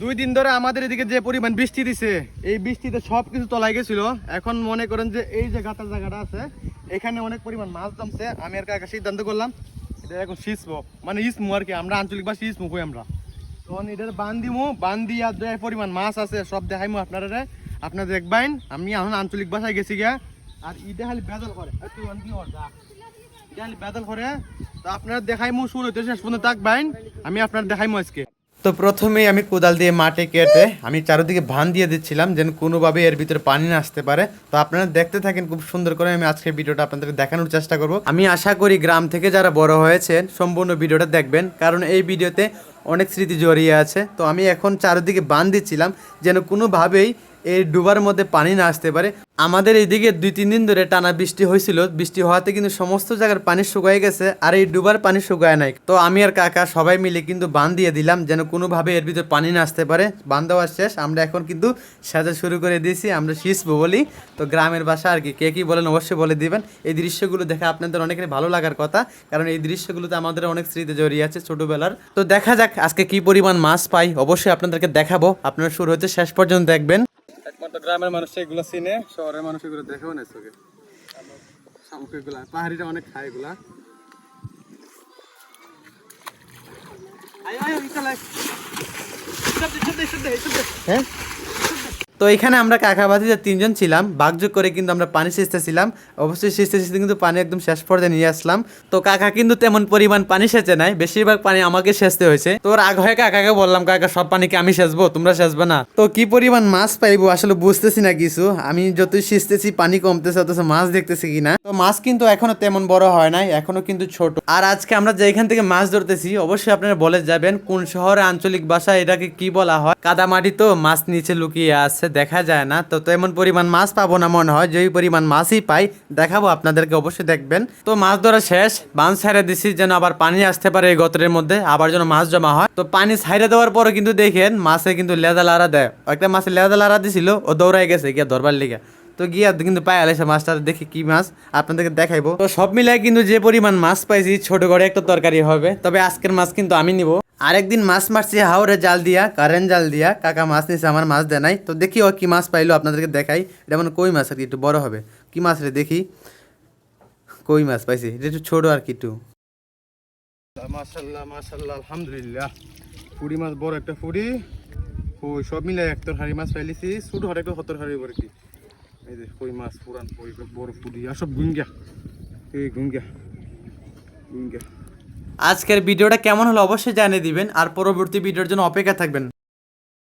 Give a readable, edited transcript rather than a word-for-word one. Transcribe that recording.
2 দিন ধরে আমাদের এদিকে যে পরিমাণ বৃষ্টি দিছে, এই বৃষ্টিতে সবকিছু তলায় গেছিল। এখন মনে করেন যে এই যে গাতার জায়গাটা আছে, এখানে অনেক পরিমাণ মাছ জমছে। আমি আর কাকা সিদ্ধান্ত করলাম এটা এখন শিসবো, মানে ইসমু আর কি, আমরা আঞ্চলিক ভাষা ইসমু কই আমরা। তখন এটার বান দিমু, বান দিয়া যে পরিমাণ মাছ আছে সব দেখাইমু আপনারা। আপনারা দেখবেন আমি এখন আঞ্চলিক ভাষায় গেছি গিয়া। আর ইটা খালি বেদল করে, এটা খালি বেদল করে। তো আপনারা দেখাইমু, শুরু হইতে শেষ পর্যন্ত থাকবেন, আমি আপনারা দেখাইমু আজকে। তো প্রথমেই আমি কোদাল দিয়ে মাটি কেটে আমি চারিদিকে ভান দিয়ে দিচ্ছিলাম যেন কোনোভাবে এর ভিতরে পানি না আসতে পারে। তো আপনারা দেখতে থাকেন, খুব সুন্দর করে আমি আজকে ভিডিওটা আপনাদেরকে দেখানোর চেষ্টা করব। আমি আশা করি গ্রাম থেকে যারা বড় হয়েছেন সম্পূর্ণ ভিডিওটা দেখবেন, কারণ এই ভিডিওতে অনেক স্মৃতি জড়িয়ে আছে। তো আমি এখন চারিদিকে বান দিচ্ছিলাম যেন কোনোভাবেই এই ডুবার মধ্যে পানি না আসতে পারে। আমাদের এইদিকে 2-3 দিন ধরে টানা বৃষ্টি হয়েছিল, বৃষ্টি হওয়াতে কিন্তু সমস্ত জায়গার পানি শুকায় গেছে, আর এই ডুবার পানি শুকায় নাই। তো আমি আর কাকা সবাই মিলে কিন্তু বান দিয়ে দিলাম যেন কোনোভাবে এর ভিতরে পানি না আসতে পারে। বান দেওয়া শেষ, আমরা এখন কিন্তু সাজা শুরু করে দিয়েছি, আমরা শিসবো বলি। তো গ্রামের ভাষা আর কি, কে কী বলেন অবশ্যই বলে দিবেন। এই দৃশ্যগুলো দেখে আপনাদের অনেকের ভালো লাগার কথা, কারণ এই দৃশ্যগুলোতে আমাদের অনেক স্মৃতি জড়িয়ে আছে ছোটোবেলার। তো দেখা যাক আজকে কি পরিমাণ মাছ পাই, অবশ্যই আপনাদেরকে দেখাবো। আপনারা শুরু হতে শেষ পর্যন্ত দেখবেন। একমাত্র গ্রামের মানুষ এগুলো চিনে, শহরের মানুষ এগুলো দেখেও না চোখে। শামুকগুলা পাহাড়িরা অনেক খায় এগুলা। হ্যাঁ, তো এখানে আমরা কাকাবাতিতে 3জন ছিলাম, ভাগযোগ করে কিন্তু আমরা পানি সেচতেছিলাম। অবশ্যই সেচতে সেচতে কিন্তু পানি একদম শেষ পর্যায়ে নিয়ে আসলাম। তো কাকা কিন্তু তেমন পরিমাণ পানি সেচে নাই, বেশিরভাগ পানি আমাকে সেচতে হয়েছে। তো রাগ হয়ে কাকাকে বললাম, কাকা সব পানি কি আমি সেচবো, তোমরা সেচবে না? তো কি পরিমাণ মাছ পাইবো আসলে বুঝতেছি না কিছু। আমি যতই সেচতেছি পানি কমতেছে, অথচ মাছ দেখতেছি কিনা। তো মাছ কিন্তু এখনো তেমন বড় হয় নাই, এখনো কিন্তু ছোট। আর আজকে আমরা যেখান থেকে মাছ ধরতেছি অবশ্যই আপনারা বলে যাবেন কোন শহরে আঞ্চলিক ভাষায় এটাকে কি বলা হয়। কাদামাটি তো মাছ নিচে লুকিয়ে আছে, দেখা যায় না। তো তেমন পরিমাণ মাছ পাবো না মনে হয়, যেই পরিমাণ মাছই পাই দেখাবো আপনাদেরকে, অবশ্যই দেখবেন। তো মাছ ধরা শেষ, বান ছাইড়ে দিছি যেন আবার পানি আসতে পারে এই গতরের মধ্যে, আবার যেন মাছ জমা হয়। তো পানি ছাইড়ে দেওয়ার পরে কিন্তু দেখেন মাছে কিন্তু লেদা লাড়া দেয়। একটা মাছে লেদা লাড়া দিছিল, ও দৌড়াই গেছে গিয়া ধরবার লিগে। তো গিয়া কিন্তু পাই আলাইছে মাছটা, দেখি কি মাছ আপনাদেরকে দেখাইবো। তো সব মিলাই কিন্তু যে পরিমাণ মাছ পাইছি ছোট করে একটা তরকারি হবে। তবে আজকের মাছ কিন্তু আমি নিব। আরেকদিন মাছ মারছি হাওড়ে জাল দিয়া, কারেন্ট জাল দিয়া। কাকা মাছ নিছে, আমার মাছ দেয় নাই। তো দেখি ও কি মাছ পাইলো আপনাদেরকে দেখাই। এটা মানে কই মাছ আর কি, একটু বড় হবে। কি মাছ রে দেখি, কই মাছ পাইছি, এটা একটু ছোট আর কি একটু। মাশাআল্লাহ মাশাআল্লাহ, আলহামদুলিল্লাহ। ফুড়ি মাছ, বড় একটা ফুড়ি। ওই সব মিলে একটা হাড়ি মাছ পাইলিছি, ছোট হাড়ি একটা হতর হাড়ি পরে কি। এই যে কই মাছ, পুরান কই, বড় ফুড়ি আর সব গুঙ্গা, এই গুঙ্গা গুঙ্গা। আজকের ভিডিওটা কেমন হলো অবশ্যই জানিয়ে দিবেন, আর পরবর্তী ভিডিওর জন্য অপেক্ষা থাকবেন।